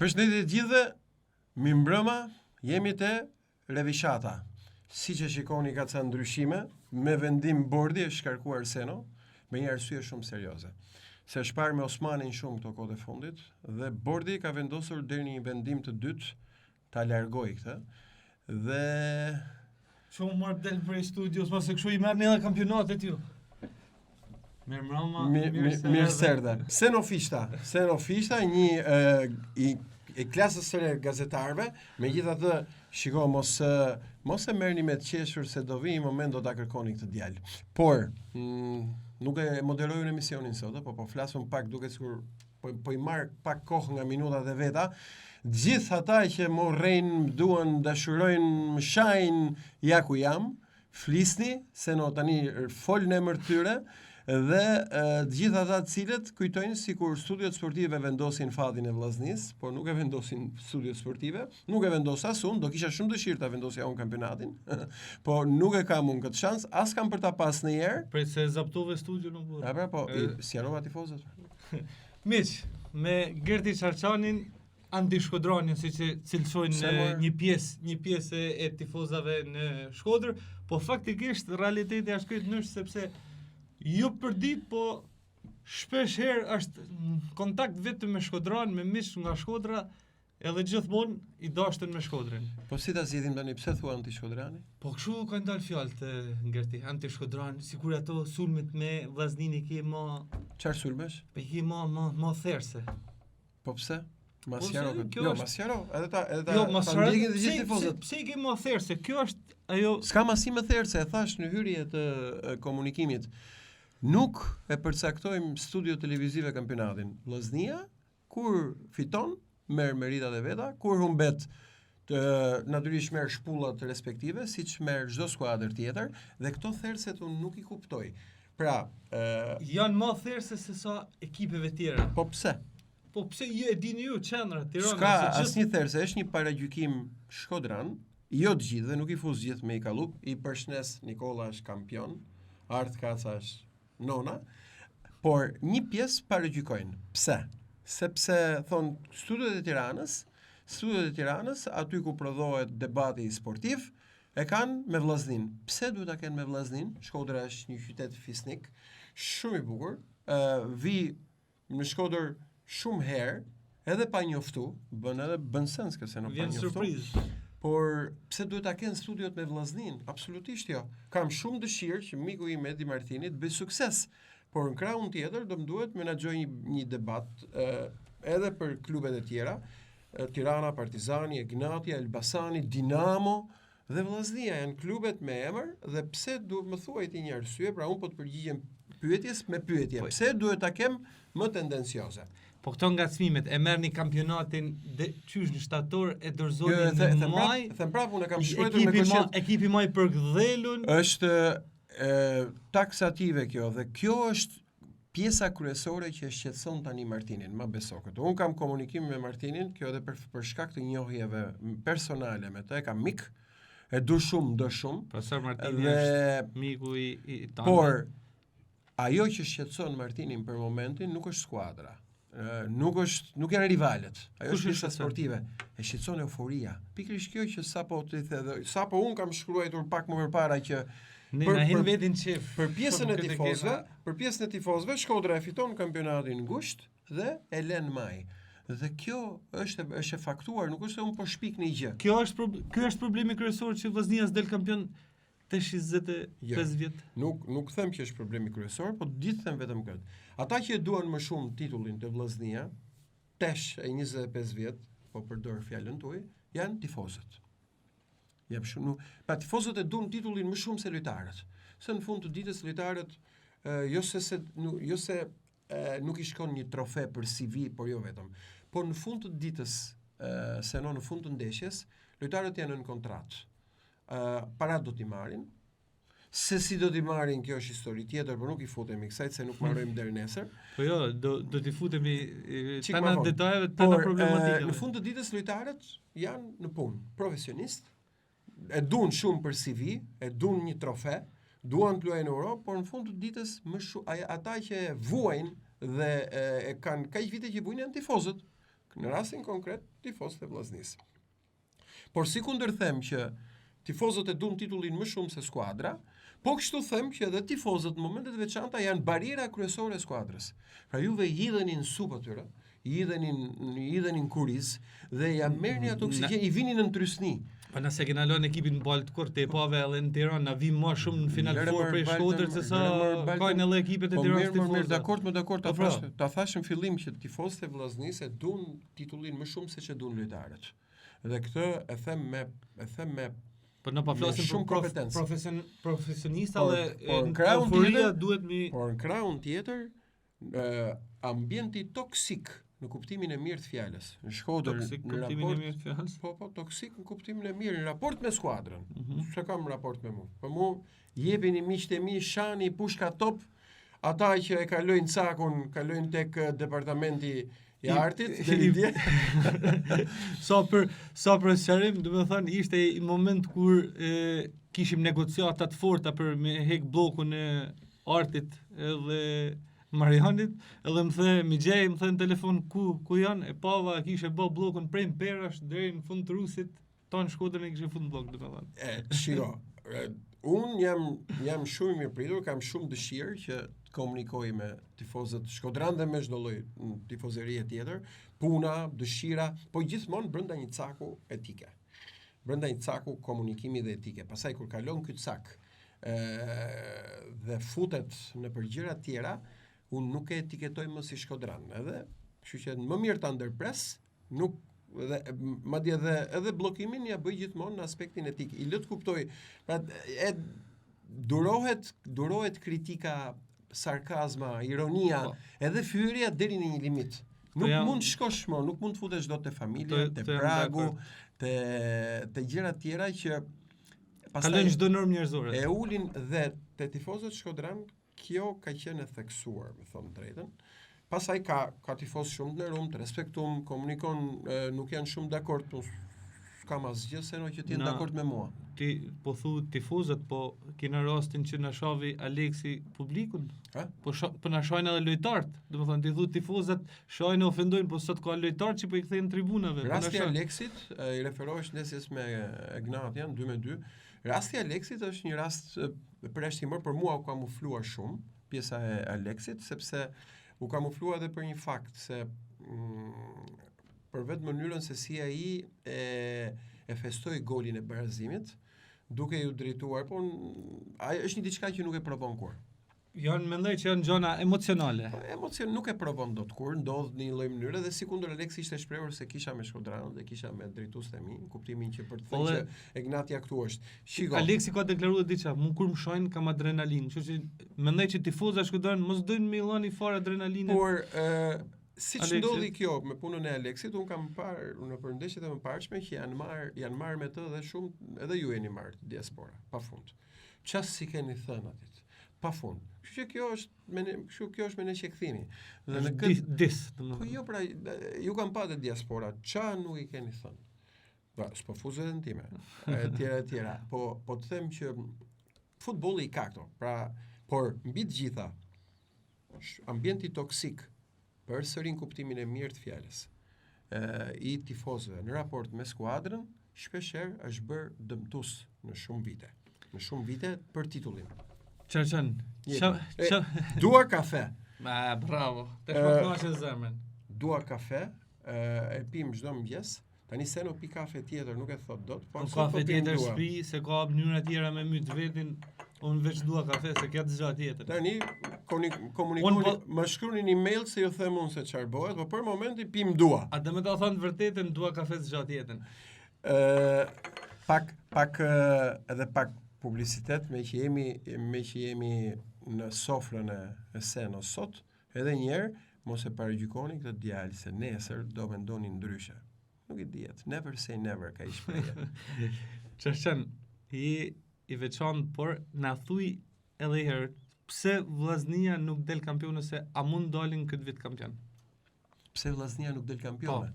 Përshëndetje të gjithëve, mi mbrëma, jemi te Revishata. Si që shikoni ka ca ndryshime, me vendim bordi e shkarkuar Seno, me një arsye shumë serioze. Se është parë me Osmanin shumë këto kohët e fundit, dhe bordi ka vendosur deri në një vendim të dytë ta largoj këtë. Dhe Shumë marrë del për i studios, pas e kështu i merë një dhe kampionatet ju. Mirë mrama, mirë serdhe. Seno Fishta, një i klasës së gazetarëve, megjithatë, shiko mos e merrni me të qeshur se do vi një moment do ta kërkoni këtë djalë. Por nuk e moderoj në emisionin sot, po flasëm pak duke sikur po i marr pak kohë nga minutat e veta. Gjithë ata që më rrejnë, duan, dashurojnë, më shajnë, ja ku jam, flisni, se no tani folën e emër tyre, dhe gjithë ata të cilët kujtojnë sikur studiot sportive vendosin fatin e vllaznis, por nuk e vendosin studiot sportive, nuk e vendos as unë, do kisha shumë dëshirë ta vendosja unë kampionatin, por nuk e kam unë këtë shans, as kam për ta pas ndonjëherë. Prej se zaptove studio nuk bërë. Ja pra, po, sjarova tifozët. Miq, me Gerti Çarçanin anti-Shkodranin, si që cilësojnë një pjesë e tifozave në Shkodër, po faktikisht realiteti është këtë nështë sepse jo për ditë, po shpesh herë është në kontakt vetëm me Shkodran, me miq nga Shkodra, edhe gjithmonë i dashtën me Shkodrën. Po si ta zgjidhim tani, pse thua anti-Shkodrani? Po kështu kanë dalë fjalë të Gerti, anti-Shkodran, sikur ato sulmet me vllaznin i ke më Çfarë sulmesh? pe i ke më therse. Po pse? Masjaro, Masjaro, edhe ta Masjaro, ndjekin të gjithë tifozët. Pse i ke më therse? Kjo është ajo. S'ka masi më therse, e thash në hyrje të komunikimit. Nuk e përcaktojmë studio televizive kampionatin. Vllaznia, kur fiton, merr meritat e veta, kur humbet, natyrisht merr shpullat respektive, siç merr çdo skuadër tjetër, dhe këto therset unë nuk i kuptoj. Pra, janë më therse se sa ekipeve tjera. Po pse? Po pse ju e dini ju Qendra, Tirana? S'ka asnjë therse, është një paragjykim Shkodran, jo të gjithë dhe nuk i fuz gjithë me i kalup, i përshnes Nikola është kampion, Art Kaca është nona, por një pjesë paragjykojnë. Pse? Sepse thonë studiot e Tiranës, aty ku prodhohet debati sportiv, e kanë me vllaznin. Pse duhet ta kenë me vllaznin? Shkodra është një qytet fisnik, shumë i bukur, vi në Shkodër shumë herë, edhe pa njoftu, bën sens këse nuk pa njoftu. Vjen surprizë. Por pse duhet ta kenë studiot me vllaznin? Absolutisht jo. Kam shumë dëshirë që miku im Edi Martini të bëj sukses, por në krahun tjetër do më duhet menaxhoj një debat edhe për klubet e tjera, Tirana, Partizani, Egnatia, Elbasani, Dinamo dhe Vllaznia janë klubet me emër, dhe pse duhet më thuaj ti një arsye, pra unë po të përgjigjem pyetjes me pyetje. Pse duhet ta kem më tendencioze? Po këto ngacmimet e merrni kampionatin qysh në shtator e dorëzoni në maj. Them prapë unë kam shkruar me këshillit. Ekipi më i përkthjelun. Është taksative kjo, dhe kjo është pjesa kryesore që e shqetëson tani Martinin, ma beso këtë. Unë kam komunikim me Martinin, kjo edhe për shkak të njohjeve personale me të, e kam mik, e du shumë, dë shumë. Profesor Martini është miku i tanë. Por ajo që shqetëson Martinin për momentin nuk është skuadra. Nuk janë rivalet. Ajo është pjesa sportive. E shqetëson euforia. Pikërisht kjo që sapo unë kam shkruar pak më përpara që për pjesën e tifozëve, Shkodra e fiton kampionatin ngusht dhe e lën maj. Dhe kjo është e faktuar, nuk është se unë po shpik në gjë. Ky është problemi kryesor që Vllaznia s'del kampion tash 25 vjet. Nuk them që është problemi kryesor, po ditë them vetëm këtë. Ata që duan më shumë titullin të Vllaznia, tash e 25 vjet, po përdor fjalën tuaj, janë tifozët. Pa tifozët e duan titullin më shumë se lojtarët. Se në fund të ditës lojtarët jo se nuk i shkon një trofe për CV, por jo vetëm. Por në fund të ditës, në fund të ndeshjes, lojtarët janë në kontratë. Parat do t'i marrin. Se si do t'i marrin, kjo është histori tjetër, por nuk i futemi kësaj se nuk marrojmë deri nesër. Po jo, do t'i futemi tana detajeve, tana problematikave. Në fund të ditës lojtarët janë në punë, profesionist, e duan shumë për CV, e duan një trofe, duan të luajnë në Europë, por në fund të ditës ata që vuajnë dhe e kanë kaq vite që bujnë janë tifozët. në rastin konkret tifozët e Vllaznisë. Por si kundërthem që tifozët e duan titullin më shumë se skuadra, po kështu them që edhe tifozët në momentet e veçanta janë bariera kryesore e skuadrës. Pra juve i hidhenin supë atyre, i hidhenin kuriz dhe ja merrni ato oksigjen, i vinin në trysni. Po nëse kena lënë ekipin ball të kurt e pave edhe në Tiranë na vi më shumë në final for për Shkodër se sa kanë edhe ekipet e Tiranës tifozë. Mirë, dakord, ta thash në fillim që tifozët e Vllaznisë duan titullin më shumë se që duan lojtarët. Dhe këtë e them me po na pa flasim shumë kompetencë. Profesionista dhe euforia duhet mi. Por në krahun tjetër, ambienti toksik në kuptimin e mirë të fjalës. Në Shkodër në raport po toksik në kuptimin e mirë në raport me skuadrën. S'e kam raport me mua. Po mu jepini miqtë e mi shani pushka top, ata që e kalojnë cakun, kalojnë tek departamenti i artit deri dje. Sa për sqarim, do të thënë ishte i moment kur kishim negociata të forta për me hek bllokun e artit edhe Marianit, edhe më the Migjej, më the në telefon ku janë, e pava kishe bë bllokun prej Perash deri në fund të Rusit, tonë Shkodrën e kishe fund bllok, do të thënë. Shiko, unë jam shumë i mirë pritur, kam shumë dëshirë që të komunikoj me tifozët shkodran dhe me çdo lloj tifozerie tjetër, puna, dëshira, po gjithmonë brenda një caku etike. Brenda një caku komunikimi dhe etike. Pastaj kur kalon ky cak dhe futet në përgjëra tjera, unë nuk e etiketoj më si Shkodran. Kështu që më mirë ta ndërpres, nuk dhe madje edhe bllokimin ja bëj gjithmonë në aspektin etik. I lë të kuptoj, pra durohet kritika, sarkazma, ironia, edhe fyerja deri në një limit. Nuk mund të shkosh më, nuk mund të futesh dot te familja, te pragu, te gjëra tjera që kalojnë çdo normë njerëzore. E ulin dhe te tifozët Shkodran kjo ka qenë e theksuar, me thonë drejtën. Pastaj ka tifoz shumë të nderuar, të respektuar, komunikon, nuk janë shumë dakord, po s'kam asgjë se që të jenë dakord me mua. Ti po thu tifozët, po kena rastin që na shohi Aleksi publikun. Po na shohin edhe lojtarët. Domethënë ti thu tifozët shohin e ofendojnë, po sot ka lojtarë që po i kthejnë tribunave. Rasti Aleksit, i referohesh nesër me Egnatian 2-2. Rasti Aleksit është një rast përjashtimor, për mua u kamufluar shumë pjesa e Aleksit, sepse u kamuflua edhe për një fakt se për vetë mënyrën se si ai e festoi golin e barazimit, duke ju drejtuar, po është një diçka që nuk e provon kur. Janë mendoj që janë gjëna emocionale. Emocion nuk e provon dot kur, ndodh në një lloj mënyre dhe sikundër Aleksi ishte shprehur se kisha me Shkodranën dhe kisha me drejtuesit e mi, në kuptimin që për të thënë që Egnatia këtu është. Shiko. Aleksi ka deklaruar diçka, mu kur më shohin kam adrenalinë, kështu që mendoj që tifozat Shkodranën mos dojnë me illani fare adrenalinë. Por siç ndodhi kjo me punën e Aleksit, un kam parë në përndeshjet e mëparshme që janë marrë me të dhe shumë edhe ju jeni marrë diaspora, pafund. Çfarë si keni thënë atit? Pafund. Kështu që kjo është me ne çekthimi. Dhe në këtë po jo pra ju kam patë diaspora, çfarë nuk i keni thënë? Ba, s'po fuzet në time. Etjera. Po të them që futbolli i ka këto. Pra, por mbi të gjitha ambienti toksik përsëri në kuptimin e mirë të fjalës. I tifozëve në raport me skuadrën shpeshherë është bërë dëmtues në shumë vite. Në shumë vite për titullin. Çarçan. Dua kafe. Bravo. Të shpëtohesh në zemrën. Dua kafe, e pim çdo mëngjes. Tani se nuk pi kafe tjetër, nuk e thot dot, po kafe tjetër shtëpi, se ka mënyra tjera me myt vetin. Unë veç dua kafe, se kjo diçka tjetër. Tani komunikoni, më shkruani një email se ju them unë se çfarë bëhet, por për momentin pim dua. A do të thonë vërtetën dua kafe diçka tjetër. Pak edhe pak publicitet me që jemi në sofrën e Senos sot, edhe një herë mos e paragjykoni këtë djalë se nesër do mendoni ndryshe. Nuk i dihet. Never say never ka i shprehje. Çfarë i veçantë, por na thuj edhe herë pse Vllaznia nuk del kampion ose a mund dalin këtë vit kampion? Pse Vllaznia nuk del kampion?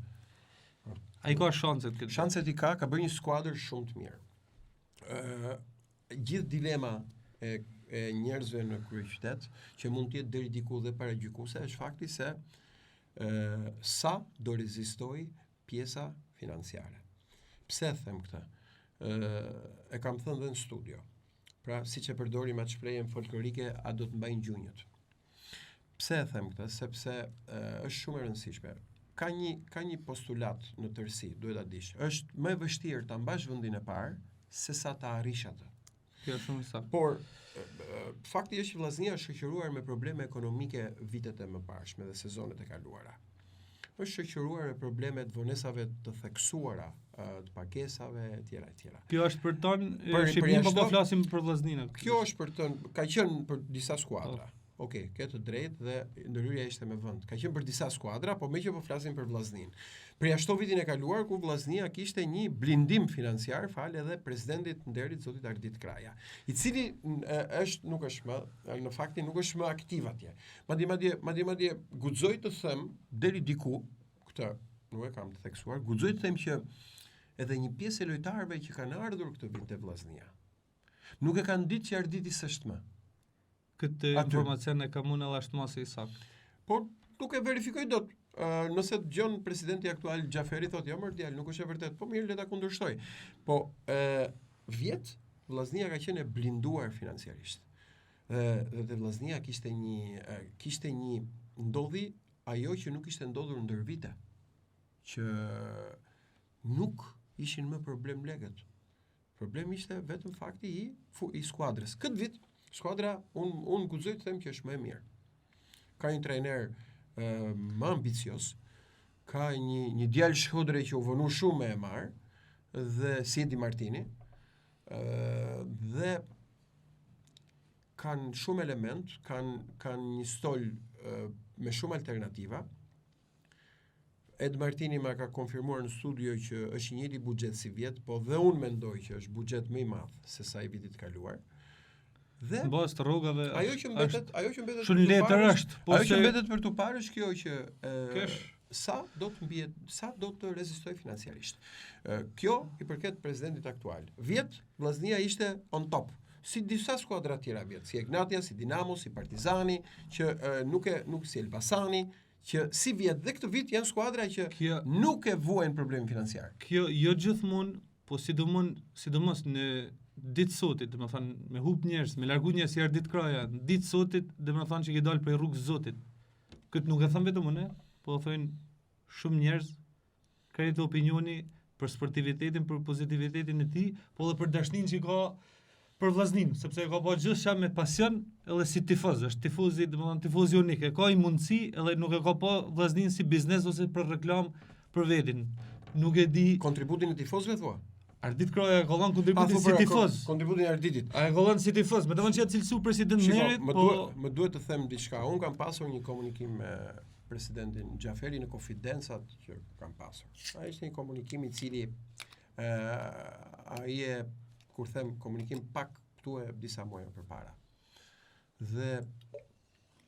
Ai ka shanset këtë. Shanset i ka bërë një skuadër shumë të mirë. Gjithë dilema e njerëzve në kryeqytet që mund të jetë deri diku dhe paragjykuese është fakti se sa do rezistoj pjesa financiare. Pse them këtë? E kam thënë dhe në studio. Pra, si që përdorim atë shprehjen folklorike, a do të mbajnë gjunjët. Pse e them këtë? Sepse është shumë e rëndësishme. Ka një postulat në tërësi, duhet ta dish. Është më e vështirë ta mbash vendin e parë se sa ta arrish atë. Kjo është shumë saktë. Por fakti është që vllaznia është shoqëruar me probleme ekonomike vitet e mëparshme dhe sezonet e kaluara. Është shoqëruar me probleme të vonesave të theksuara, të pakesave etj. Kjo është për ton Shqipërinë, po flasim për vllazninë. Kjo është për ton, ka qenë për disa skuadra. Okej, ke të drejtë dhe ndërhyrja ishte me vend. Ka qenë për disa skuadra, po me që po flasim për vllaznin. Përjashto vitin e kaluar ku vllaznia kishte një blindim financiar fal edhe presidentit nderit zotit Ardit Kraja, i cili nuk është më, në fakti nuk është më aktiv atje. Madje guxoj të them deri diku, këtë nuk e kam të theksuar, guxoj të them që edhe një pjesë e lojtarëve që kanë ardhur këtë vit te vllaznia nuk e kanë ditë që Arditi s'është më. Këtë informacion e kam unë edhe ashtu mos i sakt. Por nuk e verifikoj dot. Nëse dëgjon presidenti aktual Xhaferi thotë jo më djalë, nuk është e vërtet. Po mirë, le ta kundërshtoj. Po vjet vllaznia ka qenë e blinduar financiarisht. Dhe te vllaznia kishte një ndodhi ajo që nuk ishte ndodhur ndër vite. Që nuk ishin më problem legët. Problemi ishte vetëm fakti i skuadrës. Këtë vit skuadra, unë guxoj të them që është më e mirë. Ka një trajner më ambicios, ka një djalë shkodre që u vënu shumë me e marë, dhe Sidi Martini, dhe kanë shumë element, kanë një stol me shumë alternativa. Ed Martini ma ka konfirmuar në studio që është njëri buxhet si vjet, po dhe unë mendoj që është buxhet më i madh se sa i vitit kaluar. Dhe mbas të rrugave ajo që mbetet shumë letër është, po ajo që mbetet për tu parë është kjo që sa do të rezistoj financiarisht. Kjo i përket presidentit aktual. Vjet vllaznia ishte on top. Si disa skuadra tjera vjet, si Egnatia, si Dinamo, si Partizani, që nuk si Elbasani, që si vjet dhe këtë vit janë skuadra që nuk e vuajnë problemin financiar. Kjo jo gjithmonë, po sidomos në ditë sotit, dhe më thënë, me hup njerëz, me largu njerëz si Ardit Kraja, në ditë sotit, dhe më thënë që ke dalë prej rrugës Zotit. Këtë nuk e thëmë vetëm unë, po thënë shumë njerëz, krejtë opinioni për sportivitetin, për pozitivitetin e tij, po edhe për dashnin që ka për vllaznin, sepse ka pa gjithçka me pasion, edhe si tifoz, është tifozi, dhe më thënë, tifozi unik, e ka i mundësi, edhe nuk e ka pa vllaznin si biznes ose për reklam për vetin. Nuk e di kontributin e tifozëve thua? Ardit Kraja ka dhënë kontributin si tifoz. Kontributin e Arditit. A e ka dhënë si tifoz, me të vënë që atë cilësu president Merit, po më duhet të them diçka. Unë kam pasur një komunikim me presidentin Xhaferi në konfidencat që kam pasur. Ai ishte një komunikim i cili ai kur them komunikim pak këtu e disa muaj përpara. Dhe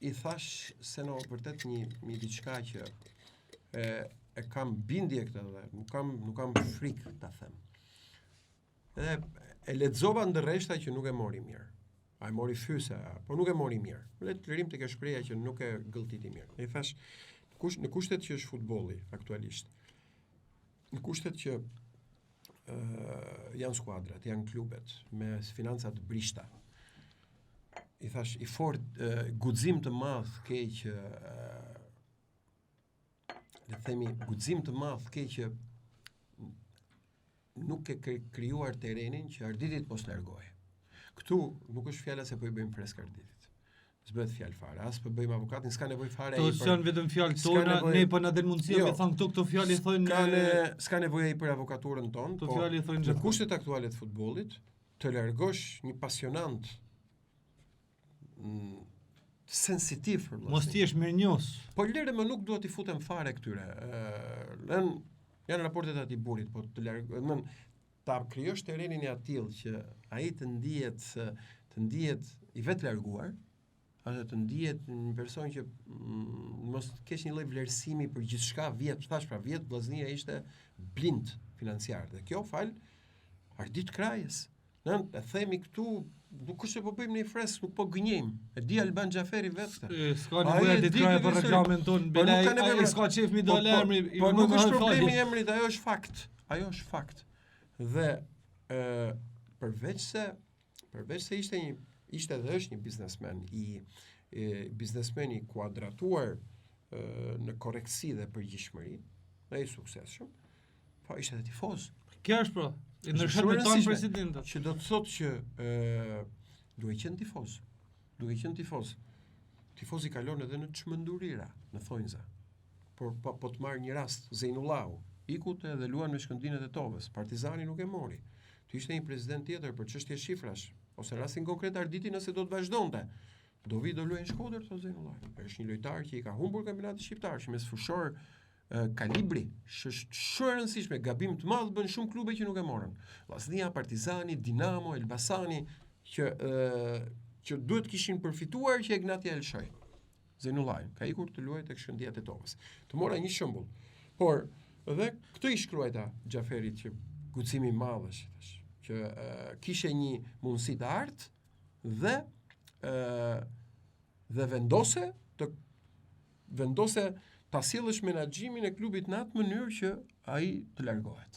i thash se no vërtet një diçka që e kam bindje këtë dhe nuk kam frikë ta them. Edhe e lexova ndër rreshta që nuk e mori mirë. A e mori fyse, po nuk e mori mirë. Le të lirim tek shpreha që nuk e gëlltiti mirë. E thash, në kushtet që është futbolli aktualisht, në kushtet që janë skuadrat, janë klubet me financa të brishta. I thash, i fort guxim të madh keq le të themi guxim të madh keq që nuk e krijuar terrenin që Arditit po s'largohej. Këtu nuk është fjala se po i bëjmë fresk Arditit. S'bëhet fjalë fare, as po bëjmë avokatin, s'ka nevojë fare ai. To janë vetëm fjalë tona, ne po na den mundësia me thënë këto fjalë thonë s'ka nevojë ai për avokaturën tonë, po fjalë thonë në kushtet aktuale të futbollit, të largosh një pasionant sensitiv për vllaznin. Mos ti jesh mirënjohës. Po lere më nuk dua t'i futem fare këtyre. Janë raportet aty burit, po ta krijosh terrenin e atill që ai të ndihet i vetë larguar, atë të ndihet një person që mos kesh një lloj vlerësimi për gjithçka vjet, thash pra vjet vllaznia ishte blind financiar dhe kjo fal Ardit Krajës. E themi këtu nuk është se po bëjmë një fresk, nuk po gënjejmë. E di Alban Xhaferi vetë. S'ka nevojë të kraja për reklamin ton, ai s'ka çef mi dole emri. Po nuk është problemi i emrit, ajo është fakt. Ajo është fakt. Dhe përveç se ishte dhe është një biznesmen i kuadratuar në korreksi dhe përgjithshmëri, dhe i suksesshëm, po ishte edhe tifoz. Kjo është pra, i ndryshet me tonë presidentët. Që do të thotë që duhet qenë tifoz. Duhet qenë tifoz. Tifozi kalon edhe në çmendurira, në thonjza. Por po të marr një rast, Zeinullahu, ikut edhe luan me Shkëndinë e Tetovës. Partizani nuk e mori. Ty ishte një president tjetër për çështje shifrash, ose rastin konkret Arditi nëse do të vazhdonte. Do vi do luajë në Shkodër, thotë Zeinullahu. Është një lojtar që i ka humbur kampionatin shqiptar, që me sfushor kalibri, është shumë e rëndësishme, gabim të madh bën shumë klube që nuk e morën. Vllaznia, Partizani, Dinamo, Elbasani që duhet kishin përfituar që Egnatia e lëshoi. Zeinullahu ka ikur të luajë tek Shkëndija e Tetovës. Të mora një shembull. Por edhe këtë i shkruajta Xhaferit që guximi i madh është, që kishte një mundësi të artë dhe vendose ta sjellësh menaxhimin e klubit në atë mënyrë që ai të largohet.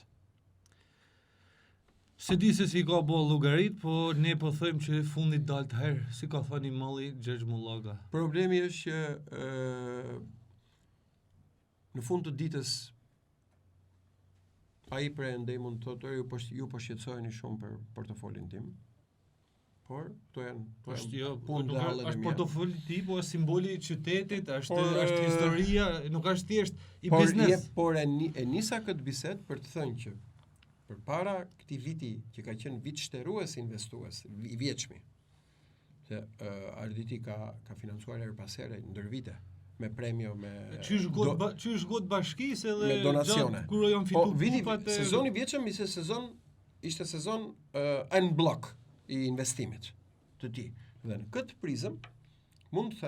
Se di se si ka bo llogarit, po ne po thëjmë që fundit dal të herë, si ka thënë malli Gjergj Mullaga. Problemi është që në fund të ditës ai prandaj mund të thotë ju po shqetësoheni shumë për portofolin tim. Por këto janë punë dhe hallet e mia. Është portofoli ti, po është simboli i qytetit, është historia, nuk është thjesht i biznes. Por e nisa këtë bisedë për të thënë që përpara këtij viti që ka qenë vit shtërues investues, i vjetshmi. Se Arditi ka financuar her pas here ndër vite me premio me qysh got bashkisë edhe me donacione. Kur janë fitu kupat sezoni i vjetshëm ishte sezon en blok i investimit të tij. Dhe në këtë prizëm mund të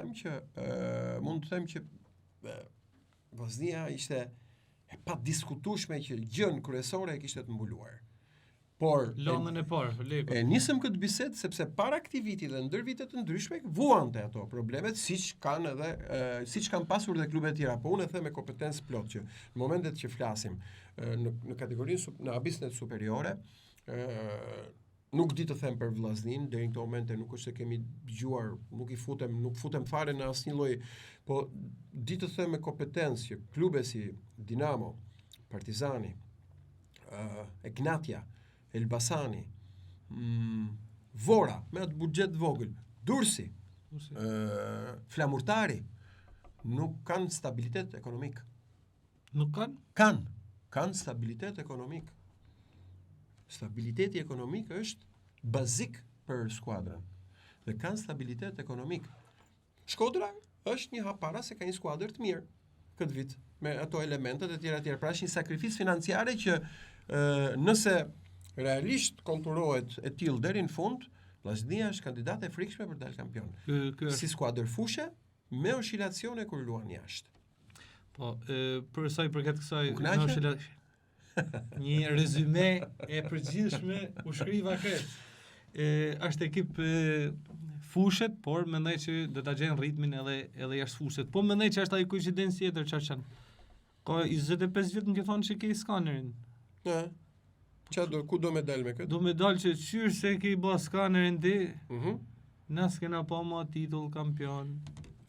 them që Vllaznia ishte e padiskutueshme që gjën kryesore e kishte të mbuluar. Por lëndën e parë, Leko. E nisëm këtë bisedë sepse para këtij viti dhe ndër vite të ndryshme vuante ato problemet siç kanë pasur dhe klubet tjera, po unë e them me kompetencë plot që në momentet që flasim në kategorinë në abisnet superiore, nuk di të them për Vllaznin, deri në këtë moment nuk është se kemi dëgjuar, nuk futem fare në asnjë lloj, po di të them me kompetencë që klube si Dinamo, Partizani, Egnatia, Elbasani, Vora, me atë buxhet vogël, Durrësi, Flamurtari, nuk kanë stabilitet ekonomik. Nuk kanë? Kanë stabilitet ekonomik. Stabiliteti ekonomik është bazik për skuadrën. Dhe kanë stabilitet ekonomik. Shkodra është një hap para se ka një skuadër të mirë këtë vit me ato elementet e tjera. Pra është një sakrifis financiare që nëse realisht konturohet e tillë deri në fund, Vllaznia është kandidate e frikshme për të dalë kampion. Si skuadër fushe me oscilacione kur luan jashtë. Po, për sa i përket kësaj një rezume e përgjithshme u shkriva këtë. Është ekip fushet, por mendoj që do ta gjejnë ritmin edhe jashtë fushet. Po mendoj që është ai koincidencë tjetër çfarë. Ka 25 vjet më ke thonë që ke skanerin. Ku do me dal me këtë? Do me dal që qysh se ke i bë skanerin ti. Nas kena pa ma titull kampion.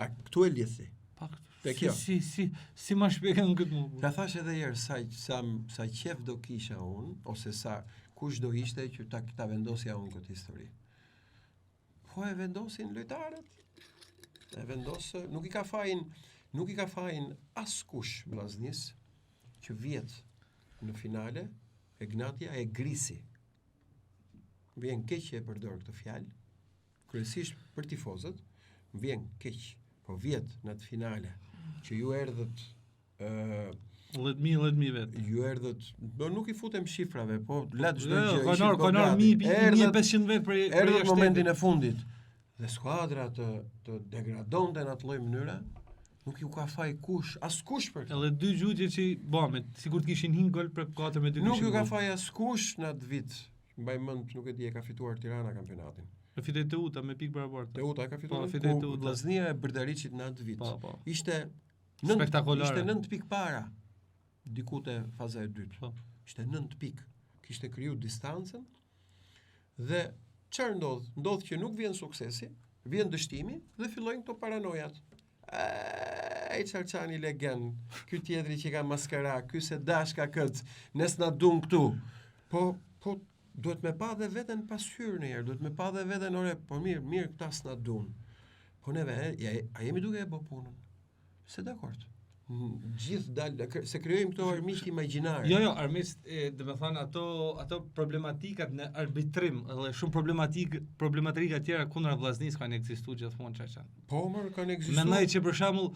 A këtu e lidhi? Si ma shpjegën këtë më? Ta thash edhe herë sa qef do kisha unë, ose sa kush do ishte që ta vendosja unë këtë histori. Po e vendosin lojtarët. E vendosë, nuk i ka fajin askush Vllaznis që vjet në finale, Egnatia e grisi. Vjen keq që e përdor këtë fjalë, kryesisht për tifozët, vjen keq, po vjet në atë finale që ju erdhët 10.000 vet. Ju erdhët, nuk i futem shifrave, po lat çdo gjë. Kanar 1.500 vet për erdhët momentin e fundit. Dhe skuadra të degradonte në atë lloj mënyre, nuk ju ka faj kush, askush për këtë. Edhe dy gjutje që bamet, sigurt kishin hin gol për 4-2. Nuk ju ka faj askush në atë vit. Mbaj mend, nuk e di, e ka fituar Tirana kampionatin. E fitoi Teuta me pikë barabartë. Teuta ka fituar. Po, fitoi Teuta. Vllaznia e Bërdaricit në atë vit. Po. Ishte Spektakolare. Ishte 9 pikë para diku te faza e dytë. Po. Ishte 9 pikë. Kishte kriju distancën dhe çfarë ndodh? Ndodh që nuk vjen suksesi, vjen dështimi dhe fillojnë këto paranojat. Ai Çarçani legend, ky tjetri që ka maskara, ky se dashka kët, nes na dun këtu. Po duhet me pa dhe veten pashyr në herë, duhet me pa dhe veten ore, po mirë këta s'na dun. Po neve, a jemi duke e bë punën? Se dakord. Gjithë dalë, se krijojmë këto armiq imagjinare. Jo, armiqt, domethënë ato problematikat në arbitrim dhe shumë problematika tjera kundër vllaznisë kanë ekzistuar gjithmonë çfarë. Po, kanë ekzistuar. Mendoj që për shembull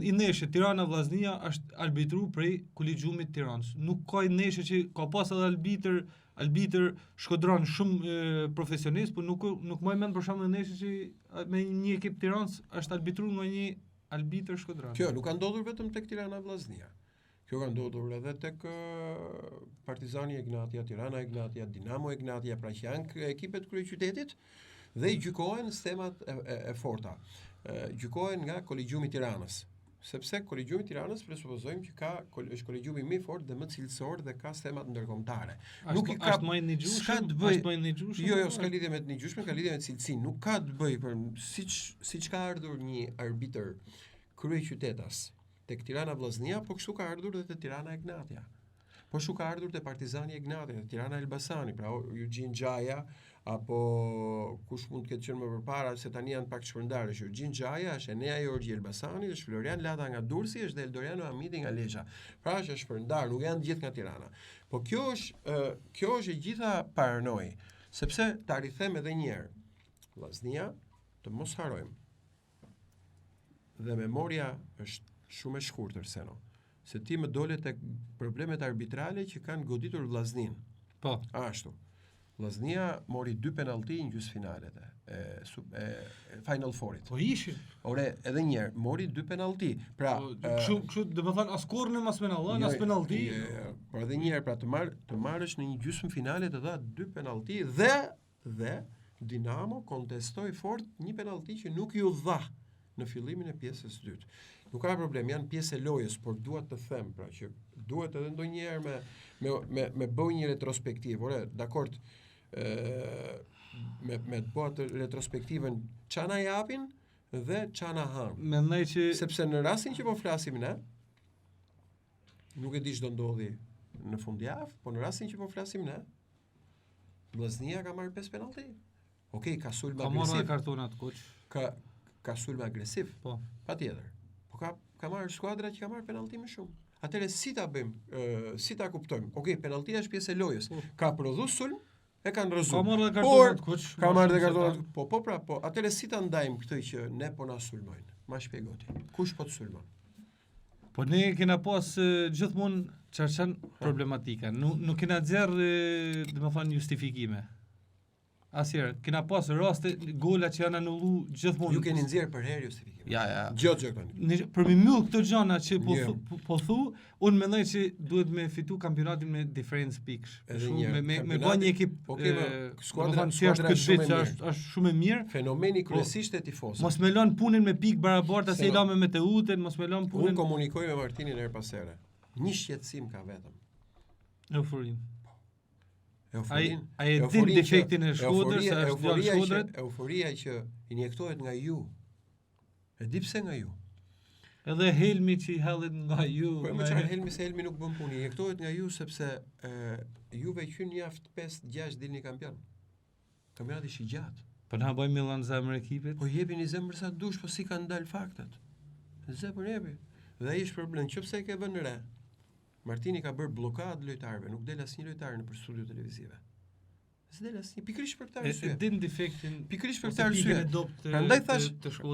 i neshë Tirana Vllaznia është arbitruar prej Kolegjiumit të Tiranës. Nuk ka neshë që ka pas edhe arbitër Shkodran shumë profesionist, por nuk më mend për shembull neshë që me një ekip Tiranës është arbitruar nga një arbitër Shkodran. Kjo nuk ka ndodhur vetëm tek Tirana Vllaznia. Kjo ka ndodhur edhe tek Partizani Egnatia, Tirana Egnatia, Dinamo Egnatia, pra që janë ekipet kryeqytetit dhe i gjykohen sistemat e forta. Gjykohen nga Kolegjiumi i Tiranës. Sepse Kolegjiumi i Tiranës presupozojmë që është kolegjiumi më i fortë dhe më cilësor dhe ka sistemat ndërkombëtare. Nuk i ka më një gjushëm. Jo, s'ka lidhje me një gjushëm, ka lidhje me cilësinë. Nuk ka të bëjë për siç ka ardhur një arbitër kryeqytetas tek Tirana Vllaznia, po kështu ka ardhur edhe te Tirana Egnatia. Po kështu ka ardhur te Partizani Egnatia, te Tirana Elbasani, pra Eugene Xhaja apo kush mund të ketë qenë më përpara se tani janë pak shpërndarësh. Eugene Xhaja është Enea Jorgji Elbasani, është Florian Lata nga Durrësi, është Eldoriano Hamidi nga Lezhë. Pra është shpërndar, nuk janë gjithë nga Tirana. Po kjo është e gjitha paranoj, sepse ta rikthem edhe një herë. Vllaznia, të mos harojmë. Dhe memoria është shumë e shkurtër seno. Se ti më dole tek problemet arbitrale që kanë goditur Vllaznin. Po. Ashtu. Vllaznia mori 2 penallti në gjysmëfinalet e Final Fourit. Po ishin. Ore, edhe një herë mori 2 penallti. Pra, kështu domethënë askur në mas penallon, as penallti. Por edhe një herë pra të marrësh në një gjysmëfinale të dha 2 penallti dhe Dinamo kontestoi fort një penallti që nuk ju dha në fillimin e pjesës së dytë. Nuk ka problem, janë pjesë e lojës, por dua të them pra që duhet edhe ndonjëherë me bëj një retrospektivë. Ore, dakord, me të bëj atë retrospektivën çana japin dhe çana han. Mendoj që sepse në rastin që po flasim ne, nuk e di ç'do ndodhi në fundjavë, po në rastin që po flasim ne, Vllaznia ka marrë 5 penallti. Okej, ka sulm agresiv. Ka marrë kartonat kuç. Ka sulm agresiv. Po. Patjetër. Po ka marrë skuadra që ka marrë penallti më shumë. Atëherë si ta bëjmë? Si ta kuptojmë? Okej, penalltia është pjesë e lojës. Ka prodhuar sulm, e kanë rrezuar. Ka marrë kartonat kuç. Ka marrë kartonat. Po. Atëherë si ta ndajmë këtë që ne po na sulmojnë? Ma shpjegoti. Kush po të sulmon? Po ne kena pas gjithmonë çarçan problematika. Nuk kena nxjerr, domethënë justifikime. Asnjëherë, kena pas raste gola që janë anulluar gjithmonë. Ju keni nxjerr për herë justifikime. Ja. Gjë tani. Për mi mbyll këto gjëna që po thu, unë mendoj që duhet me fitu kampionatin me diferencë pikësh. Me bën një ekip. Skuadra është shumë e mirë. Fenomeni kryesisht e tifozëve. Mos me lën punën me pikë barabarta se i lamë me Teutën, mos me lën punën. Unë komunikoj me Martinin her pas here. Një shqetësim ka vetëm. Euforin. Ai e din defektin e Shkodrës, është djalë Shkodrës. Euforia që injektohet nga ju. E di pse nga ju. Edhe helmi që i hellet nga ju. Po më çfarë helmi se helmi nuk bën punë. Injektohet nga ju sepse juve qyn javë 5-6 dilni kampion. Kampionati është i gjatë. Po na bëjmë Milan zemër ekipit. Po jepini zemër sa dush, po si kanë dalë faktet. Zemër jepi. Dhe ai është problem, nëse e ke vënë re. Martini ka bërë blokadë lojtarëve, nuk del asnjë lojtar nëpër studio televizive. S'del asnjë, pikërisht për këtë arsye. E din defektin, pikërisht për këtë arsye.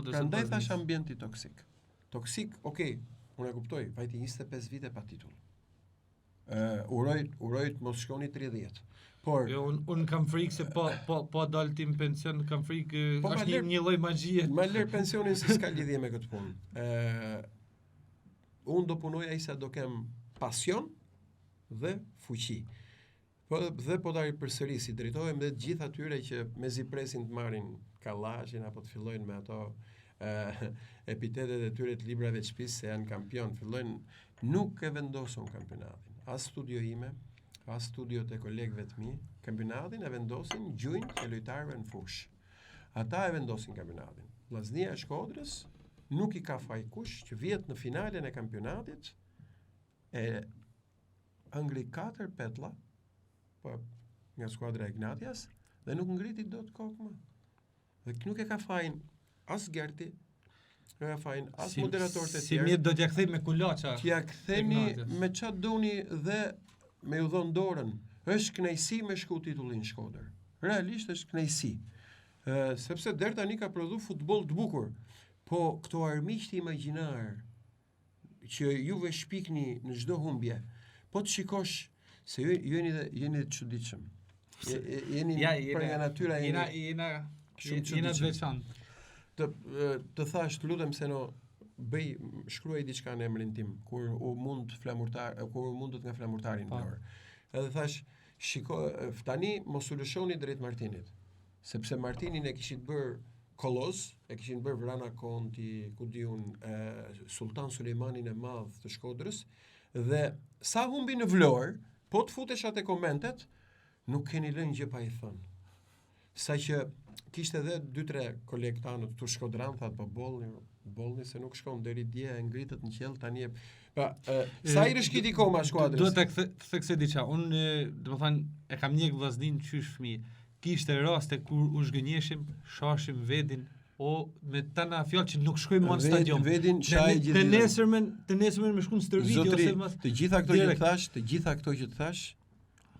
Prandaj thash ambienti toksik. Toksik, okay, unë e kuptoj, vajti 25 vite pa titull. Uroj të mos shkoni 30. Por un kam frikë se po dal tim pension, kam frikë është një lloj magjie. Ma lër pensionin se s'ka lidhje me këtë punë. Unë do punoj ai sa do kem pasion dhe fuqi. Dhe po ta përsërisi, drejtohem dhe gjithë atyre që mezi presin të marrin kallashin apo të fillojnë me ato epitetet e tyre të librave të shtëpisë se janë kampion, fillojnë nuk e vendosën kampionatin. As studio ime, as studio të kolegëve të mi, kampionatin e vendosin gjujnë e lojtarëve në fush. Ata e vendosin kampionatin. Vllaznia e Shkodrës nuk i ka faj kush që vjet në finalen e kampionatit e ngri 4 petlla, po nga skuadra e Ignatias, dhe nuk ngriti dot kokë më. Dhe nuk e ka fajin as Gerti, nuk e ka fajin as moderatorët e tjerë. Si mirë do t'ja kthej me kulaça. T'ja ktheni me çfarë doni dhe me u dhon dorën. Është kënaqësi me shku titullin Shkodër. Realisht është kënaqësi. Sepse deri tani ka prodhu futboll të bukur. Po këto armiqtë imagjinar që juve shpikni në çdo humbje, po të shikosh se ju jeni të çuditshëm. Jeni për nga natyra jena të veçantë. Të thash, të lutem se no shkruaj diçka në emrin tim kur u mund nga flamurtari në dorë. Edhe thash, tani mos u lëshoni drejt Martinit, sepse Martinin e kishit bërë Kolloz, e kishin bërë Vrana Konti, ku diun, Sultan Sulejmanin e Madh të Shkodrës, dhe sa humbi në Vlorë, po të futesh atë komentet, nuk keni lënë gjë pa i thënë. Sa që kishte edhe 2-3 kolegë tanë të Shkodran, thatë po bollni se nuk shkon deri dje e ngritët në qell tani. Sa i rishkiti koma skuadrës? Duhet të theksoj diçka. Unë, domethënë, e kam njeh vllaznin qysh fëmijë. Kishte raste kur u zhgënjeshim, shashim Vedin, me tana fjalë që nuk shkojmë në stadion. Vedin çaj gjithë. Të nesërmen me shku në stërvitje ose më. Të gjitha këto që thash,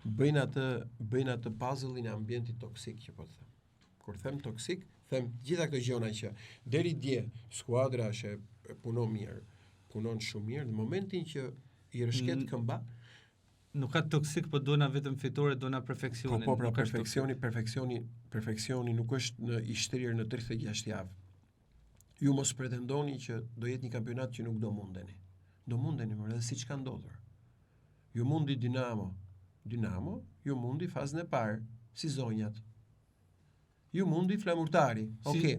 bëjnë atë puzzle-in e ambientit toksik që po të them. Kur them toksik, them gjitha këto gjëra që deri dje skuadra që punon shumë mirë, në momentin që i rëshket këmba, nuk ka toksik, po dona vetëm fitore, dona perfeksionin. Po pra perfeksioni nuk është në i shtrirë në 36 javë. Ju mos pretendoni që do jetë një kampionat që nuk do mundeni. Do mundeni, më edhe siç ka ndodhur. Ju mundi Dinamo, ju mundi fazën e parë, si zonjat. Ju mundi Flamurtari, okay.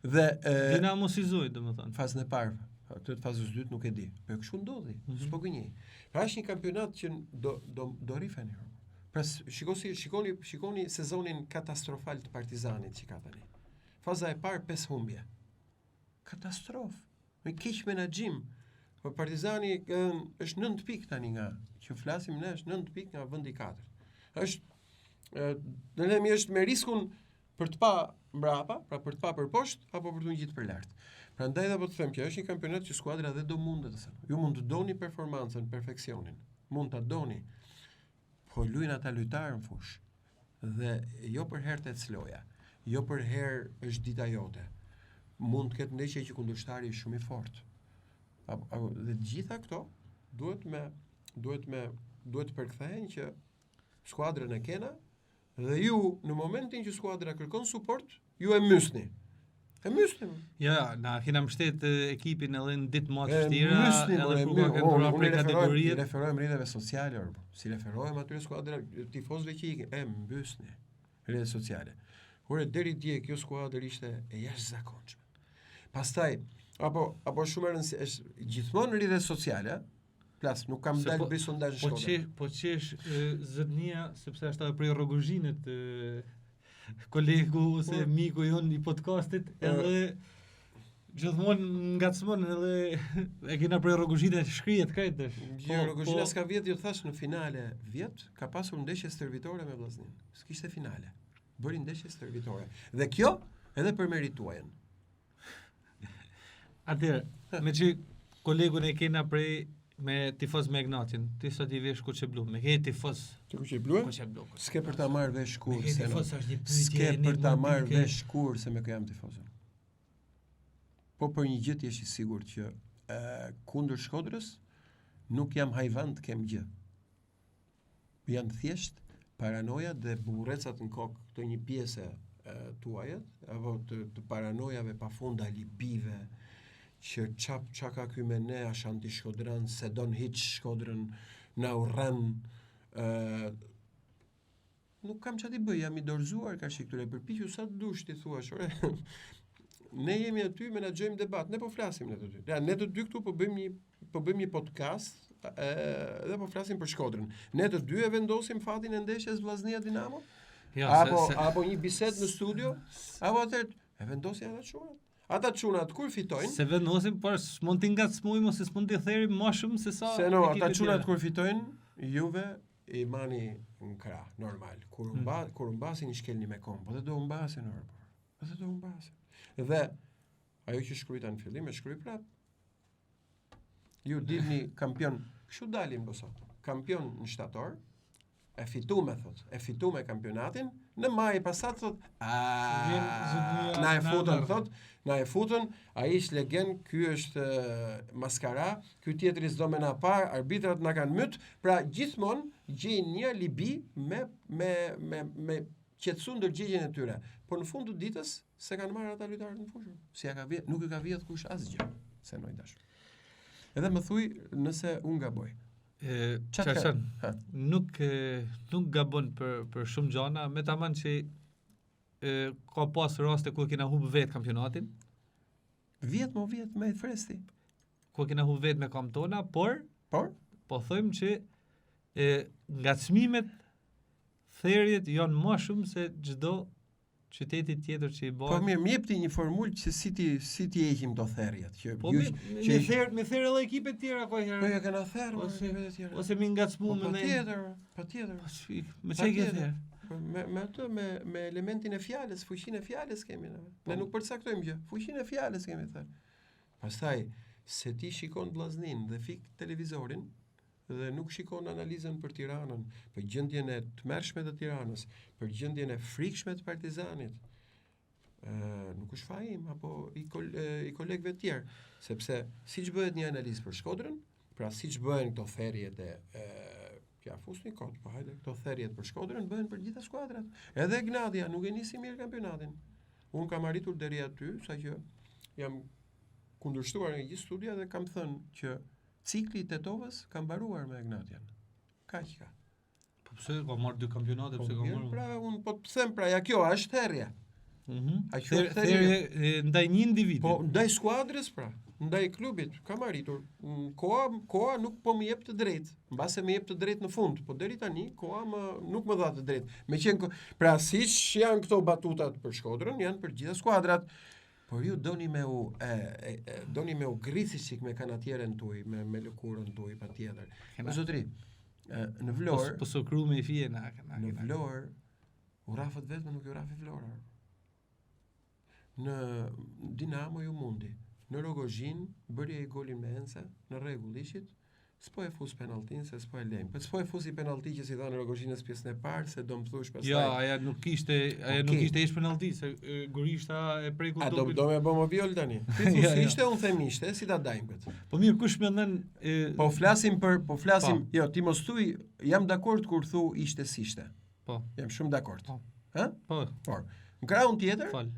Dhe Dinamo si zoj, domethënë. Fazën e parë. Këtë fazës dytë nuk e di. Po kështu ndodhi. S'po gënjej. Pra është një kampionat që do rifeni. Pra shikoni sezonin katastrofal të Partizanit që ka tani. Faza e parë 5 humbje. Katastrofë. Me keq menaxhim. Po Partizani është 9 pikë tani nga që flasim ne, është 9 pikë nga vendi 4. Është me riskun për të pa mbrapa, pra për të pa për poshtë apo për të ngjitur për lart. Prandaj do të them që është një kampionat që skuadra dhe do mundet të thënë. Ju mund të doni performancën, perfeksionin. Mund ta doni. Po luajnë ata lojtarë në fush. Dhe jo për herë të ecloja. Jo për herë është dita jote. Mund të ketë ndeshje që kundërshtari është shumë i fortë. Dhe të gjitha këto duhet përkthehen që skuadrën e kena dhe ju në momentin që skuadra kërkon suport, ju e mysni. Ja, na kena mbështet ekipin edhe në ditë më të vështira, edhe kur ka këndura për kategoritë. Referojmë rrjeteve sociale, si referojmë atyre skuadra tifozëve që ikin, mbysni rrjetet sociale. Kur deri dje kjo skuadër ishte e jashtëzakonshme. Pastaj apo shumë është gjithmonë rrjetet sociale, plas nuk kam dalë bëj sondazh në shkollë. Po çesh zotnia sepse është edhe prej Rrogozhinit kolegu ose miku jon i podcastit, edhe gjithmonë ngacmon edhe e kena prej Rrogozhinit shkrihet krejtësh. Rrogozhina s'ka vjet, ju thash në finale vjet ka pasur ndeshje stërvitore me vllaznin. S'kishte finale. Bëri ndeshje stërvitore. Dhe kjo edhe për merituajën. Atëherë, me që kolegun e kena prej me tifoz me Ignatin, ti sot i vesh Kuqe Blu, me ke tifoz. Ti Kuqe Blu? Kuqe Blu. S'ke për ta marrë vesh kur se. Tifoz është një pyetje. S'ke për ta marrë vesh kur se me kë jam tifozën. Po për një gjë ti je i sigurt që kundër Shkodrës nuk jam hajvan të kem gjë. Janë thjesht paranoja dhe burrecat në kokë të një pjese tuajet, apo të paranojave pafunda, libive, që qa ka ky me ne ashanti Shkodran, se don hiç Shkodrën, na urran, nuk kam çati bëj, jam I dorëzuar ka këtyre përpiqu sa të dush ti thuash, ore. Ne jemi aty, menaxhojmë debat, ne po flasim ne të dy. Ja, ne të dy këtu po bëjmë një podcast dhe po flasim për Shkodrën. Ne të dy e vendosim fatin e ndeshjes Vllaznia Dinamo? Ja, apo një bisedë në studio? Apo atëherë e vendosin ata çunat? Ata çunat kur fitojnë? Se vendosim, por s'mund t'i ngacmojmë ose s'mund t'i theri më shumë se sa. Se no, ata çunat kur fitojnë, Juve I mani në krah, normal. Kur mbasin I shkelni me kom, po dhe do mbasin orë. Po dhe do mbasin. Dhe ajo që shkruajta në fillim e shkruaj prap. Ju dilni kampion, kështu dalim do sot. Kampion në shtator, e fitume kampionatin, në maj pasat thot, na e futën, ai është legend, ky është maskara, ky tjetri s'do me na par, arbitrat na kanë myt, pra gjithmonë gjejnë një alibi me qetësu ndërgjegjen e tyre. Por në fund të ditës se kanë marrë ata lojtarët në fushë. Si ja ka vjet, nuk I ka vjet kush asgjë, se noi dashur. Edhe më thuj nëse unë gaboj. Çarçan, nuk gabon për shumë gjana, me tamam që ka pas raste ku kena humbë vetë kampionatin. Vjet me fresti. Ku kena humbë vetë me kam tona, por po thojmë që ngacmimet, therjet janë më shumë se çdo qyteti tjetër që I bën. Po mirë, më jepti një formulë që si ti heqim to therrjet, që po me therr edhe ekipet tjera ko herë. Po ja kanë therr ekipet tjera. Ose mi ngacmuam me patjetër. Me çka ke therr? Me atë me elementin e fjalës, fuqinë e fjalës kemi ne. Ne nuk përcaktojmë gjë, fuqinë e fjalës kemi thënë. Pastaj se ti shikon Vllaznin dhe fik televizorin dhe nuk shikon analizën për Tiranën, për gjendjen e tmerrshme të Tiranës, për gjendjen e frikshme të Partizanit. Nuk është fajim apo I kolegëve të tjerë, sepse siç bëhet një analizë për Shkodrën, pra siç bëhen këto therrjet fusni kot, po hajde, këto therrjet për Shkodrën bëhen për gjitha skuadrat. Edhe Gnadia nuk e nisi mirë kampionatin. Unë kam arritur deri aty, saqë jam kundërshtuar në gjithë studia dhe kam thënë që cikli I Tetovës ka mbaruar me Gnatian. Kaq ka. Po pse ka marrë 2 kampionate, pse ka marrë? Pra unë po të them, pra ja kjo është therrje. Therrje ndaj një individi. Po ndaj skuadrës pra, ndaj klubit kam arritur. Koha nuk po më jep të drejtë. Mbase më jep të drejtë në fund, po deri tani koha nuk më dha të drejtë. Meqenëse pra siç janë këto batutat për Shkodrën, janë për gjitha skuadrat. Por ju doni me u grisiçik me kanatierën tuaj, me lëkurën tuaj patjetër. Po zotri, në Vlorë, po sokru me fije na. Në Vlorë, u rafët vetëm nuk ju rafi Vlora. Në Dinamo ju mundi. Në Rogozhin bëri ai golin me Ense, në rregull ishit. S'po e fus penalltin se s'po e lejmë. Po s'po e fusi penallti që si dha në Rogozhinës pjesën e parë se do më thush pastaj. Ja, aja nuk kishte ish penallti se Gurishta e preku topin. Do me bë më viol tani. Ti thua ishte, unë them ishte, si ta dajmë këtë. Po mirë, kush mendon Po flasim, jo, ti mos thuj, jam dakord kur thu ishte s'ishte. Po. Jam shumë dakord. Po. Ë? Po. Por, në krahun tjetër, Fal.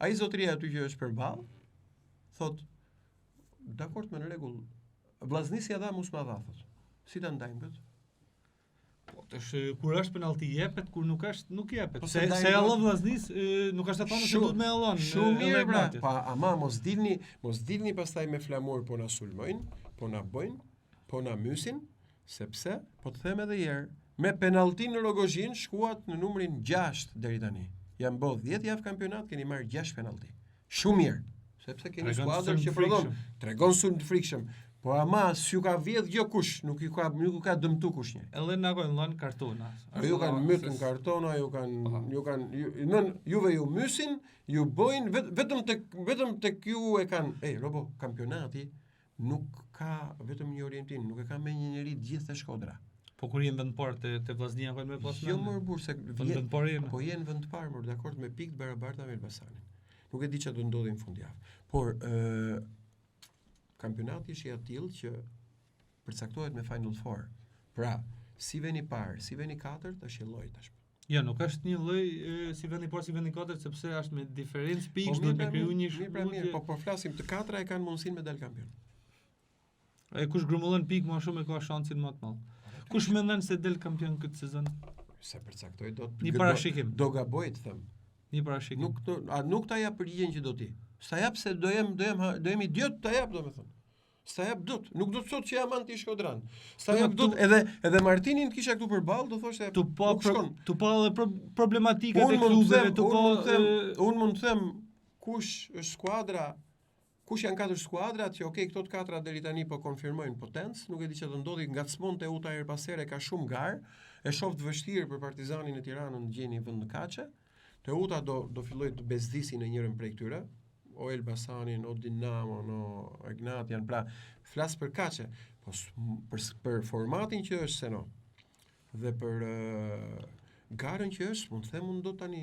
Ai zotria aty që është përballë, thot dakord me në rregull. Vllaznisja dha mos ma dha thot. Si ta ndajmë këtë? Po tash kur është penallti jepet, kur nuk është nuk jepet. Po se Allah vllaznis nuk është të thonë se duhet me Allahun. Shumë mirë pra. Pa ama mos dilni pastaj me flamur po na sulmojnë, po na bojnë, po na mysin, sepse po të them edhe një herë, me penalltin në Rogozhin shkuat në numrin 6 deri tani. Jam bë 10 javë kampionat, keni marrë 6 penallti. Shumë mirë, sepse keni skuadër që prodhon, tregon sulm të frikshëm. Po ama s'ju ka vjedh gjë kush, nuk u ka dëmtu kush një. Edhe na kanë dhënë kartona. Ju kanë mytën kartona, juve ju mysin, ju bojnë vetëm tek ju e kanë, robo, kampionati nuk ka vetëm një orientim, nuk e ka me një njerëz gjithë të Shkodra. Po kur jenë vend parë te Vllaznia kanë më pas. Jo më burr se vend parë. Po jenë vend parë, më dakord me pikë barabarta me Elbasanin. Nuk e di çfarë do ndodhi në fundjavë. Por kampionati është I atill që përcaktohet me Final Four. Pra, si veni parë, si veni katërt është lloj tash. Ja, nuk është një lloj si veni parë, si veni katërt, sepse është me diferencë pikësh, duhet të krijojë një shkëmbë. Po flasim të katra e kanë mundësinë me dal kampion. Ai kush grumullon pikë më shumë e ka shansin më të madh. Kush mendon se del kampion këtë sezon? Se përcaktoj do Një parashikim. Do gaboj të them. Një parashikim. Nuk ta jap përgjigjen që do ti. S'ta jap se do jem idiot ta jap, domethënë. S'ta jap dot. Nuk do të thotë që jam anti Shkodran. S'ta jap dot edhe Martinin të kisha këtu përballë, do thoshte tu po edhe problematikat e klubeve, unë mund të them kush është skuadra, kush janë 4 skuadrat që këto të 4 deri tani po konfirmojnë potencë, nuk e di çfarë do ndodhi, ngacmonte Uta her pas here, ka shumë garë, e shoh të vështirë për Partizanin e Tiranën të gjeni vend në kaçe. Teuta do filloj të bezdisi në njërin prej këtyre, o Elbasanin, o Dinamo, o Egnatian, pra flas për kaçe, po për formatin që është Seno dhe për garën që është, mund të them unë do tani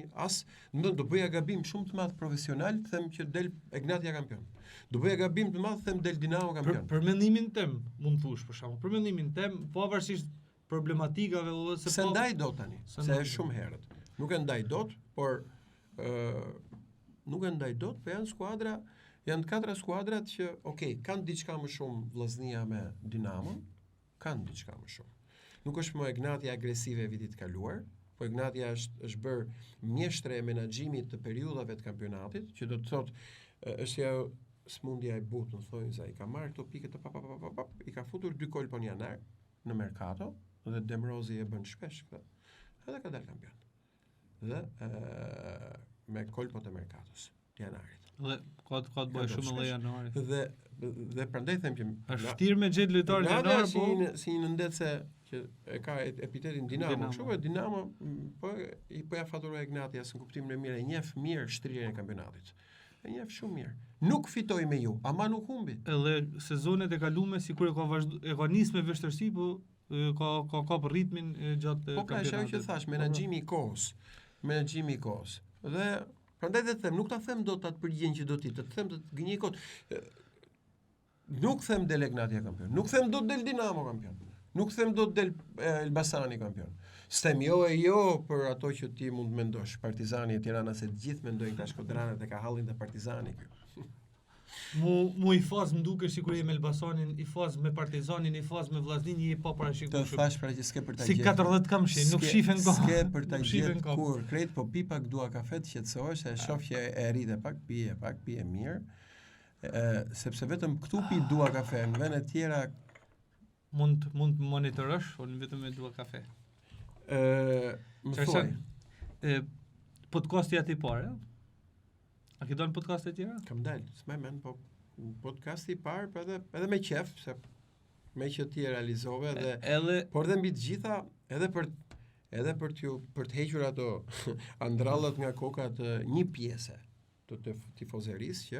do bëja gabim shumë të madh profesional, të them që del Egnatia kampion. Do bëja gabim të madh, them del Dinamo kampion. Për mendimin tim, mund të thush për shkakun. Për mendimin tim, pavarësisht problematikave ose se ndaj dot tani, se është shumë herët. Nuk e ndaj dot, por janë skuadra, janë 4 skuadrat që, kanë diçka më shumë vllaznia me Dinamon, kanë diçka më shumë. Nuk është më Egnatia agresive e vitit kaluar, po Egnatia është bërë mjeshtre e menaxhimit të periudhave të kampionatit, që do të thotë është ajo smundja e butë, në thojnë se ai ka marrë këto pikë të i ka futur 2 kolpo në janar në merkato, dhe Demrozi e bën shpesh këtë. Edhe ka dalë kampion. Dhe me kolpot e merkatos të janarit. Dhe ka të bëjë shumë edhe janarit. Dhe prandaj them që është vërtet me gjet lojtar janar, po si një ndërse që e ka epitetin Dinamo, kështu Dinamo po ja faturoi Egnatia në kuptimin e mirë, e njeh mirë shtrirjen e kampionatit. E njeh shumë mirë. Nuk fitoi me ju, ama nuk humbi. Edhe sezonet e kaluara sikur e ka nisë me vështirësi, po ka për ritmin gjatë kampionatit. Po pra, është ajo që thash, menaxhimi i kohës. Dhe prandaj të them, nuk ta them dot atë përgjigjen që do ti, të them të gënjej kot. Nuk them del Egnatia kampion. Nuk them dot del Dinamo kampion. Nuk them dot del Elbasani kampion. S'tem jo për ato që ti mund mendosh, Partizani e Tirana, se të gjithë mendojnë ka Shkodranët e ka hallin të Partizani këtu. Mu i faz më duke sikur je me Elbasanin, i faz me Partizanin, i faz me Vllaznin, je pa parashikuar. Të thash pra që s'ke për ta gjetur. Si 40 kamshi, nuk shifen kohë. S'ke për ta gjetur kur krejt, po pi pak dua kafe të qetësohesh, e shoh që e rritë pak, pije mirë. Sepse vetëm këtu pi dua kafe, në vende të tjera mund monitorosh, unë vetëm me dua kafe. Më thuaj. Podcasti aty parë, a ke dalë podcaste tjera? Kam dalë, s'më mend, po podcasti i parë, po edhe me qef, se me që ti e realizove por edhe mbi të gjitha, edhe për të hequr ato andrallat nga koka të një pjese të tifozerisë që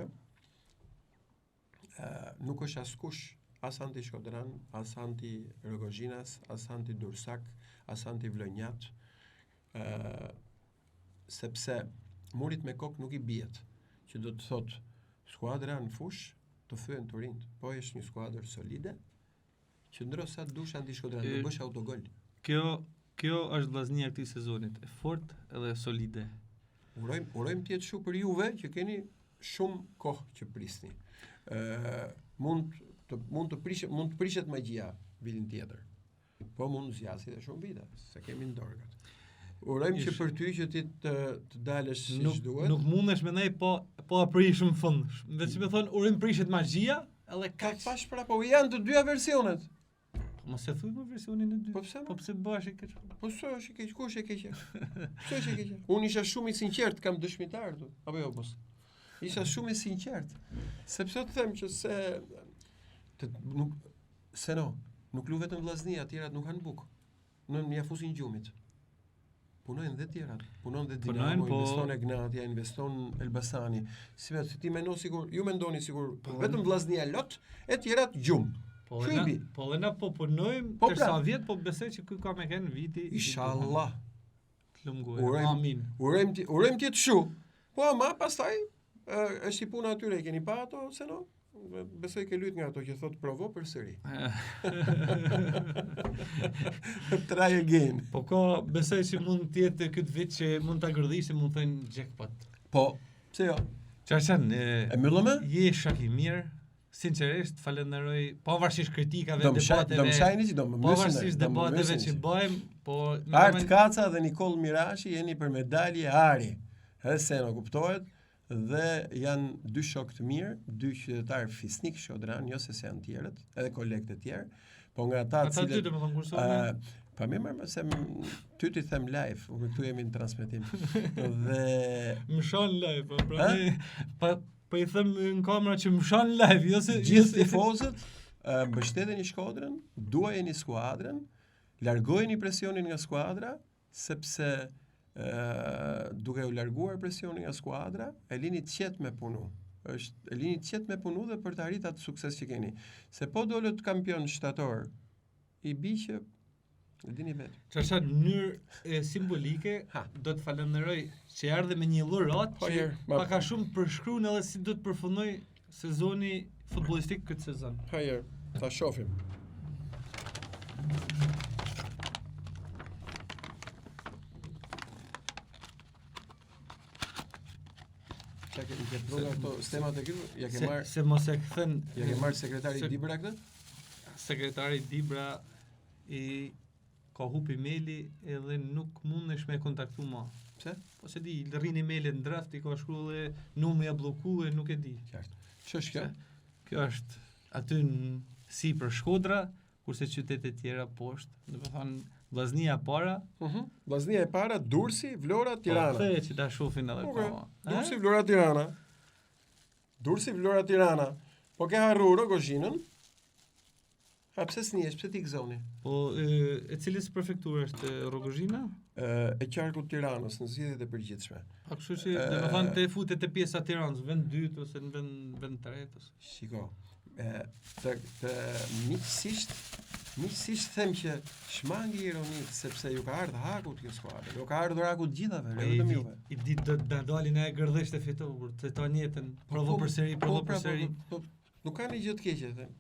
nuk është askush, as anti Shkodran, as anti Rogozhinas, as anti Dursak, as anti Vlonjat, sepse murit me kokë nuk i bijet, që do të thotë skuadra në fush të thyen Turinj, po është një skuadër solide, që ndros sa dush anti Shkodran, nuk bësh autogol. Kjo është vllaznia e këtij sezonit, e fortë edhe solide. Urojmë të jetë kështu për Juve, që keni shumë kohë që prisni. Mund të prishet magjia vitin tjetër. Po mund zgjasë edhe shumë vite, se kemi ndorgat. Urojmë që për ty që ti të dalësh siç duhet. Nuk mundesh me ndaj po aprishëm fund. Veç më thon urojmë prishet magjia, edhe kaq. Pash pra, po janë të dyja versionet. Mos e thuj më versionin e dytë. Po pse bëhesh i keq? Po s'është i keq, kush e keq? Kush është i keq? Unë isha shumë i sinqert, kam dëshmitar këtu. Apo jo mos. Isha shumë i sinqert. Sepse të them që nuk lu vetëm vllaznia, tjerat nuk kanë bukë. Në mja fusin gjumit. Punojnë dhe tjerat. Punon dhe Dinamo, investon Egnatia, investon Elbasani. Si ti mendon sigur, ju mendoni sigur vetëm vllaznia lot, e tjerat gjumë. Po dhe na po punojmë tërsa vjet, po besoj që ky ka me kënë viti. Inshallah. Amin. Urojmë të jetë kështu. Po ama pastaj është i puna atyre, keni pa ato se no? Besoj ke lut nga ato që thot provo përsëri. Try again. Po besoj që mund të jetë këtë vit që mund ta gërdhisim, mund thënë jackpot. Po, pse jo? Çfarë? E mbyllëm? Je shak i mirë. sinqerisht falenderoj pavarësisht kritikave, Do më debateve. shajni që do më mysin. Pavarësisht debateve që bëjmë, po Art Kaca dhe Nikol Mirashi jeni për medalje ari. Edhe Seno kuptohet dhe janë dy shok të mirë, dy qytetarë fisnik Shkodran, jo se janë tjerët, edhe kolegë të tjerë, po nga ata ata dy domethënë kursor. Pa më se ty t'i them live, këtu jemi në transmetim. Dhe më shon live, po i them në kamera që më shon live, jo se gjithë tifozët mbështeteni Shkodrën, duajeni skuadrën, largojeni presionin nga skuadra, sepse duke u larguar presionin nga skuadra, e lini qetë me punu. E lini qetë me punu dhe për të arritur atë sukses që keni. Se po dolët kampion shtator, i bi që e dini vetë. Çfarë në mënyrë simbolike do të falenderoj që erdhe me një llorat që pak a shumë përshkruan edhe si do të përfundoj sezoni futbollistik këtë sezon. Hajër, ta shohim. Çka keni ke prunë këto stemat e këtu? Ja ke marr se mos e kthen. Ja ke marr sekretari Dibra këtë? Sekretari Dibra i ka hupi maili edhe nuk mundesh me kontaktu ma. Pse? Po se di, rrin emailin në draft, i ka shkruar dhe numri ja bllokuar, nuk e di. Qartë. Ç'është kjo? Kjo është aty si për Shkodra, kurse qytetet tjera poshtë. Do të thonë Vllaznia para. Vllaznia e para, Durrësi, Vlora, Tirana. Po the që ta shohin edhe pa. Durrësi, Vlora, Tirana. Durrësi, Vlora, Tirana. Po ke harruar Rogozhinën? A pse s'njesh, pse ti gëzoni? Po e cilis prefekturë është Rogozhina? E qarkut Tiranës, në zgjedhjet e përgjithshme. A kështu që domethënë te futet te pjesa e Tiranës, vend 2 ose në vend 3 ose. Shiko, të miqësisht them që shmangi ironik sepse ju ka ardhur hakut kjo skuadër. Ju ka ardhur hakut gjithave, vetëm juve. I ditë do të dalin e gërdhësht e fitohur, të tonë jetën, provo përsëri. Nuk ka një gjë të keqe, them.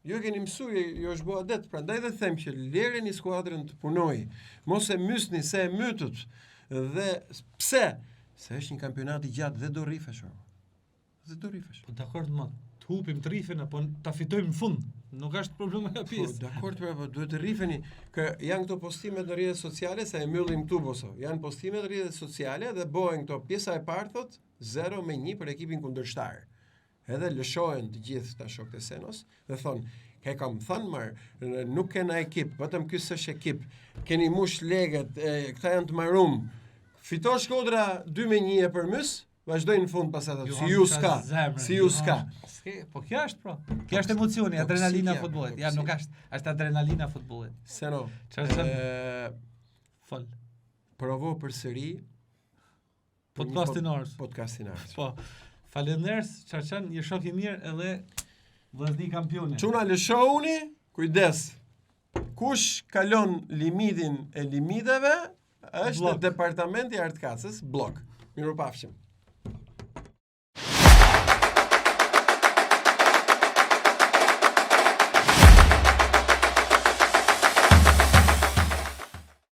Ju e keni mësuar, ju është bërë adet, prandaj dhe them që lereni skuadrën të punojë. Mos e mysni se e mytut. Dhe pse? Se është një kampionat i gjatë dhe do rrifesh. Dhe do rrifesh. Po dakord më, të hupim të rrifen apo ta fitojmë në fund. Nuk është problem me pjesë. Po dakord, po duhet të rrifeni. Kë janë këto postimet në rrjetet sociale, sa e mbyllim këtu boso. Janë postimet në rrjetet sociale dhe bëhen këto pjesa e parë thot 0-1 për ekipin kundërshtar. Edhe lëshohen të gjithë ta shokët e Senos dhe thonë, kam thënë nuk kena ekip, vetëm ky s'është ekip. Keni mush legët, këta janë të marum. Fito Shkodra 2-1 e përmys, vazhdojnë në fund pas atë. Si ju s'ka. Po kjo është pra. Kjo është emocioni, adrenalina e futbollit. Ja, nuk është adrenalina e futbollit. Seno. Fol. Provo përsëri podcastin Ars. Po. Falenderës, Çarçan, je shok i mirë edhe vllazni kampione. Çuna lëshouni, kujdes. Kush kalon limitin e limiteve është departamenti i Art Kacës, blok. Mirupafshim.